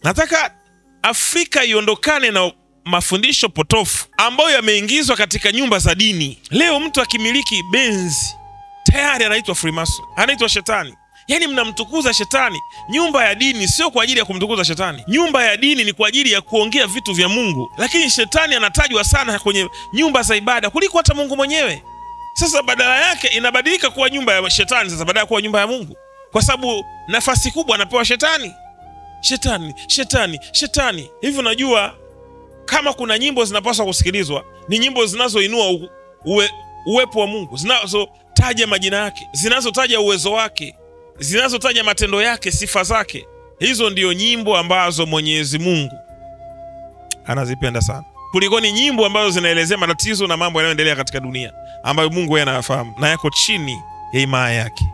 Nataka Afrika iondokane na mafundisho potofu ambayo yameingizwa katika nyumba za dini. Leo mtu akimiliki Benzi tayari anaitwa Freemason, anaitwa shetani. Yani mnamtukuza shetani. Nyumba ya dini sio kwa ajili ya kumtukuza shetani. Nyumba ya dini ni kwa ajili ya kuongea vitu vya Mungu. Lakini shetani anatajwa sana kwenye nyumba za ibada kuliko hata Mungu mwenyewe. Sasa badala yake inabadilika kuwa nyumba ya shetani sasa badala ya kuwa nyumba ya Mungu. Kwa sababu nafasi kubwa anapewa shetani. Shetani. Hivi unajua kama kuna nyimbo zinapaswa kusikilizwa ni nyimbo zinazoinua uwepo wa Mungu, zinazotaja majina yake, zinazotaja uwezo wake, zinazotaja matendo yake, sifa zake. Hizo ndio nyimbo ambazo Mwenyezi Mungu anazipenda sana, kuliko ni nyimbo ambazo zinaelezea matatizo na mambo yanayoendelea katika dunia ambayo Mungu yeye anayafahamu na yako chini ya himaya yake.